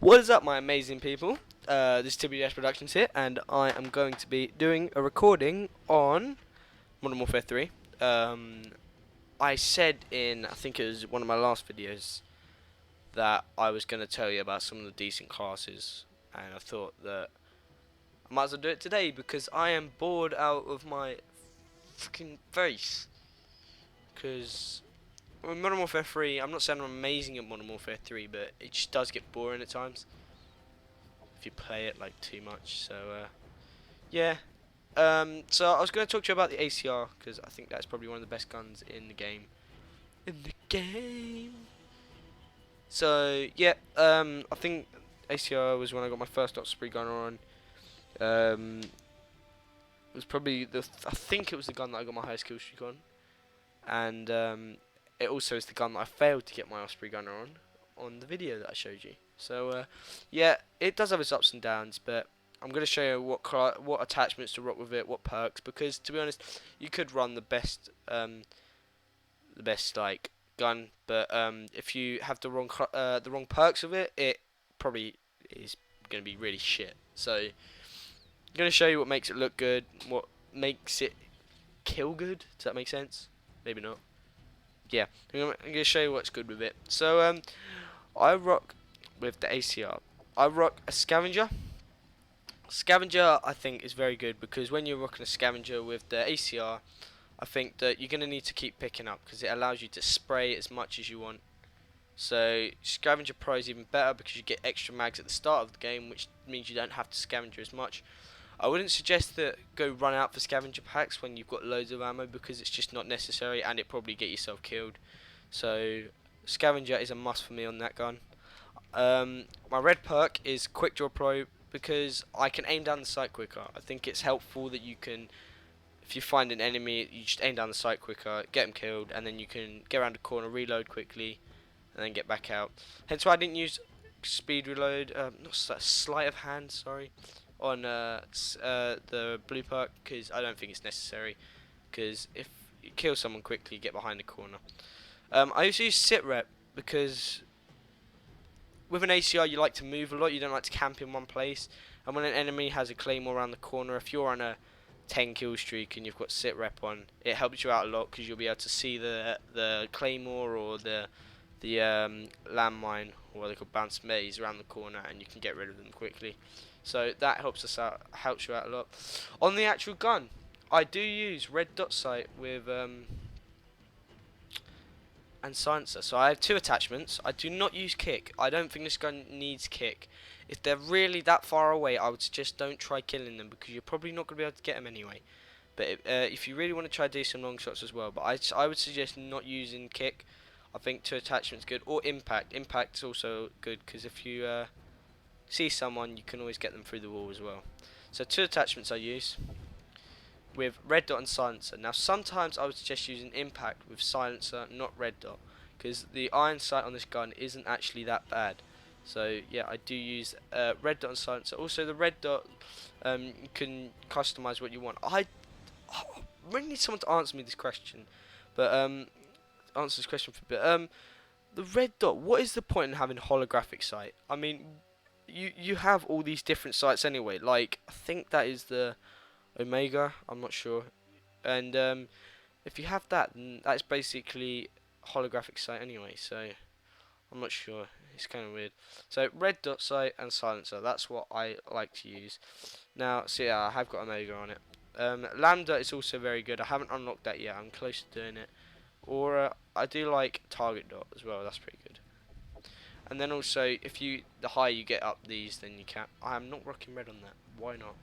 What is up, my amazing people? This is TBS Productions here, and I am going to be doing a recording on Modern Warfare 3. I said in, I think it was one of my last videos, that I was going to tell you about some of the decent classes, and I thought that I might as well do it today because I am bored out of my freaking face. Because with Modern Warfare 3, I'm not saying I'm amazing at Modern Warfare 3, but it just does get boring at times if you play it like too much. So yeah. So I was going to talk to you about the ACR because I think that's probably one of the best guns in the game. So yeah. I think ACR was when I got my first Osprey gunner on. It was probably I think it was the gun that I got my highest kill streak on, and it also is the gun that I failed to get my Osprey gunner on the video that I showed you. So yeah, it does have its ups and downs, but I'm going to show you what attachments to rock with it, what perks, because to be honest, you could run the best like gun, but if you have the wrong perks of it, it probably is going to be really shit. So I'm going to show you what makes it look good, what makes it kill good. Does that make sense? Maybe not. Yeah, I'm going to show you what's good with it. So I rock with the ACR. I rock a scavenger. Scavenger, I think, is very good because when you're rocking a scavenger with the ACR, I think that you're going to need to keep picking up because it allows you to spray as much as you want. So Scavenger Pro is even better because you get extra mags at the start of the game, which means you don't have to scavenger as much. I wouldn't suggest that go run out for scavenger packs when you've got loads of ammo because it's just not necessary and it probably get yourself killed. So scavenger is a must for me on that gun. My red perk is Quick Draw Pro because I can aim down the sight quicker. I think it's helpful that you can, if you find an enemy, you just aim down the sight quicker, get them killed, and then you can get around the corner, reload quickly, and then get back out. Hence why I didn't use speed reload, not sleight of hand, sorry, on the blue perk because I don't think it's necessary. Because if you kill someone quickly, you get behind the corner. I also use sit rep because with an ACR you like to move a lot, you don't like to camp in one place, and when an enemy has a claymore around the corner, if you're on a 10 kill streak and you've got sit rep on, it helps you out a lot because you'll be able to see the claymore or the landmine, or what they call bounce maze, around the corner, and you can get rid of them quickly. So that helps you out a lot. On the actual gun, I do use red dot sight with and silencer. So I have two attachments. I do not use kick. I don't think this gun needs kick. If they're really that far away, I would suggest don't try killing them because you're probably not going to be able to get them anyway. But if you really want to try to do some long shots as well, but I would suggest not using kick. I think two attachments good, or impact. Impact's also good because if you see someone, you can always get them through the wall as well. So two attachments I use with red dot and silencer. Now sometimes I would suggest using impact with silencer, not red dot, because the iron sight on this gun isn't actually that bad. So yeah, I do use red dot and silencer. Also the red dot, you can customize what you want. I really need someone to answer me this question, but answer this question for a bit. The red dot, what is the point in having holographic sight? I mean, you have all these different sights anyway. Like I think that is the Omega, I'm not sure. And if you have that, then that's basically holographic sight anyway. So I'm not sure. It's kind of weird. So red dot sight and silencer. That's what I like to use. Now, so yeah, I have got Omega on it. Lambda is also very good. I haven't unlocked that yet. I'm close to doing it. Or I do like target dot as well. That's pretty good. And then also, the higher you get up these, then you can. I am not rocking red on that. Why not?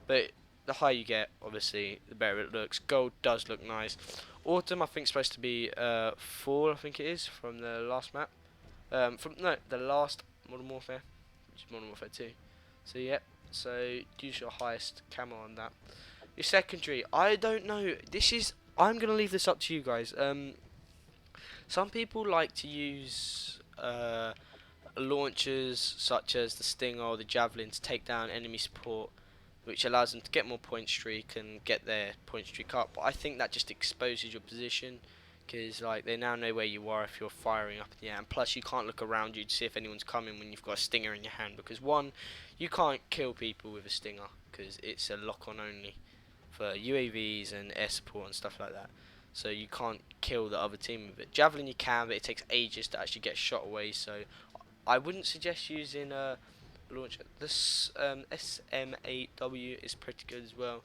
But the higher you get, obviously, the better it looks. Gold does look nice. Autumn, I think, is supposed to be fall. I think it is from the last map. The last Modern Warfare, which is Modern Warfare 2. So yeah. So use your highest camo on that. Your secondary, I don't know. I'm gonna leave this up to you guys. Some people like to use launchers such as the Stinger or the Javelin to take down enemy support, which allows them to get more point streak and get their point streak up. But I think that just exposes your position because like they now know where you are if you're firing up in the air, and plus you can't look around you to see if anyone's coming when you've got a stinger in your hand, because one, you can't kill people with a stinger because it's a lock on only for UAVs and air support and stuff like that. So you can't kill the other team with it. Javelin you can, but it takes ages to actually get shot away. So I wouldn't suggest using a launcher. This SM8W is pretty good as well,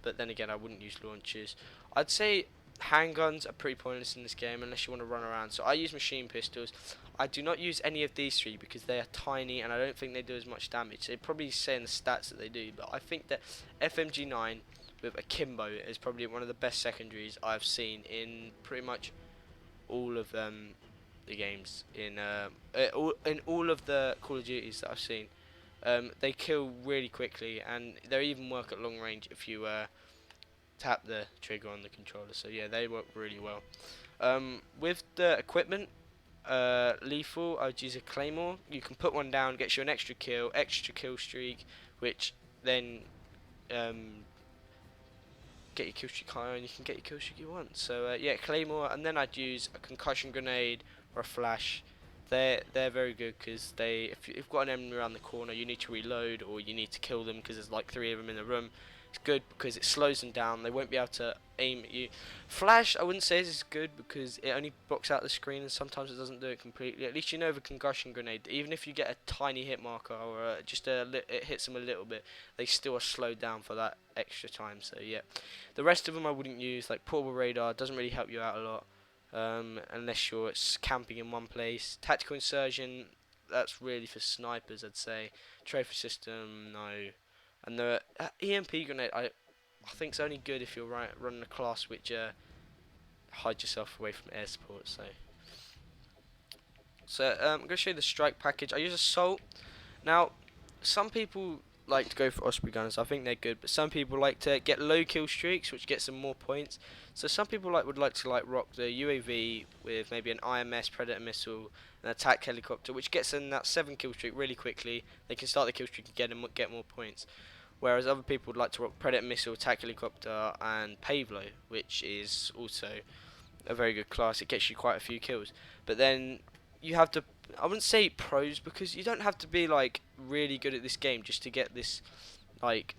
but then again I wouldn't use launchers. I'd say handguns are pretty pointless in this game unless you want to run around. So I use machine pistols. I do not use any of these three because they are tiny and I don't think they do as much damage. They probably say in the stats that they do, but I think that FMG9 with akimbo is probably one of the best secondaries I've seen in pretty much all of the games in all of the Call of Duties that I've seen. They kill really quickly and they even work at long range if you tap the trigger on the controller. So yeah, they work really well. With the equipment, lethal, I would use a claymore. You can put one down, gets you an extra kill streak, which then get your kill streak higher and you can get your kill streak you want. So yeah, claymore, and then I'd use a concussion grenade or a flash. They're very good because if you've got an enemy around the corner, you need to reload or you need to kill them because there's like 3 of them in the room. It's good because it slows them down. They won't be able to aim at you. Flash, I wouldn't say is good because it only blocks out the screen and sometimes it doesn't do it completely. At least you know the concussion grenade, even if you get a tiny hit marker or it hits them a little bit, they still are slowed down for that extra time. So yeah, the rest of them I wouldn't use. Like portable radar doesn't really help you out a lot. Unless you're camping in one place. Tactical insertion, that's really for snipers, I'd say. Trophy system, no. And the EMP grenade, I think it's only good if you're running a class which hides yourself away from air support. So I'm going to show you the strike package. I use assault. Now, some people like to go for Osprey gunners. I think they're good, but some people like to get low kill streaks, which gets them more points. So some people would like to rock the UAV with maybe an IMS Predator missile, an attack helicopter, which gets them that 7 kill streak really quickly. They can start the kill streak and get more points. Whereas other people would like to rock Predator missile, attack helicopter, and Pavlo, which is also a very good class. It gets you quite a few kills. But then you have to, I wouldn't say pros, because you don't have to be like really good at this game just to get this, like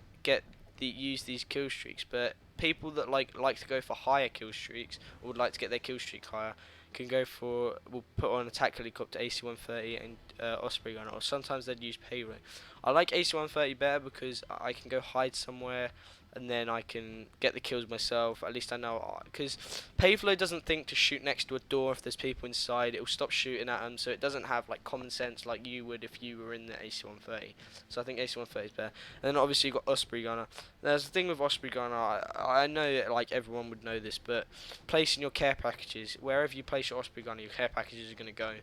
use these kill streaks. But people that like to go for higher kill streaks or would like to get their kill streak higher can will put on attack helicopter, AC-130 and Osprey gunner, or sometimes they'd use payload. I like AC-130 better because I can go hide somewhere and then I can get the kills myself. At least I know, because Pavlo doesn't think to shoot next to a door if there's people inside. It will stop shooting at them, so it doesn't have like common sense like you would if you were in the AC-130. So I think AC-130 is better. And then obviously you've got Osprey gunner. There's the thing with Osprey gunner. I know like everyone would know this, but placing your care packages, wherever you place your Osprey gunner, your care packages are going to go.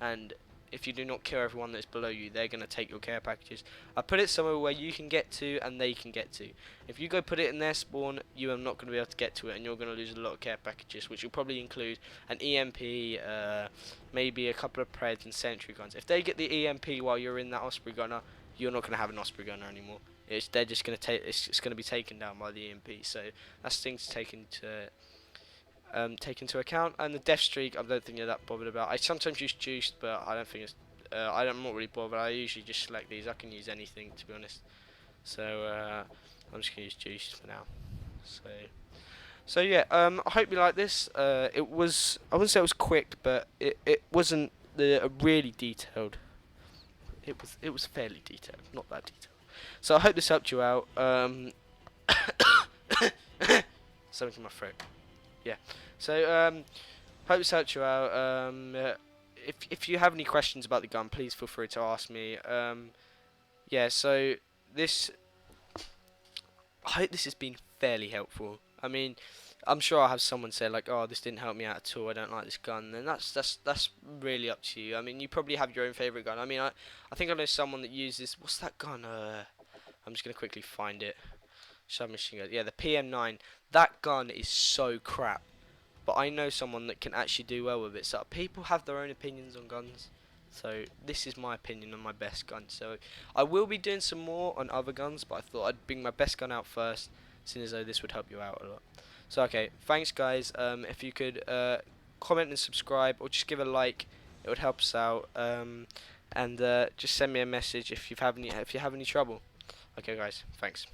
And if you do not kill everyone that's below you, they're going to take your care packages. I put it somewhere where you can get to and they can get to. If you go put it in their spawn, you are not going to be able to get to it and you're going to lose a lot of care packages, which will probably include an EMP, maybe a couple of Preds and sentry guns. If they get the EMP while you're in that Osprey gunner, you're not going to have an Osprey gunner anymore. They're just going to it's going to be taken down by the EMP. So that's things to take into account. And the death streak, I don't think you're that bothered about. I sometimes use juiced, but I don't think it's I'm not really bothered. I usually just select these. I can use anything, to be honest. So I'm just gonna use juiced for now. So yeah, I hope you like this. I wouldn't say it was quick, but it wasn't really detailed. It was fairly detailed, not that detailed. So I hope this helped you out. Something in my throat. Yeah. So hope this helped you out. If you have any questions about the gun, please feel free to ask me. Yeah. So I hope this has been fairly helpful. I mean, I'm sure I'll have someone say like, "Oh, this didn't help me out at all. I don't like this gun." And that's really up to you. I mean, you probably have your own favorite gun. I mean, I think I know someone that uses, what's that gun? I'm just gonna quickly find it. Submachine gun. Yeah, the PM9. That gun is so crap. But I know someone that can actually do well with it. So people have their own opinions on guns. So this is my opinion on my best gun. So I will be doing some more on other guns, but I thought I'd bring my best gun out first, seeing as though this would help you out a lot. So okay, thanks guys. If you could comment and subscribe, or just give a like, it would help us out. And just send me a message if you have any trouble. Okay, guys, thanks.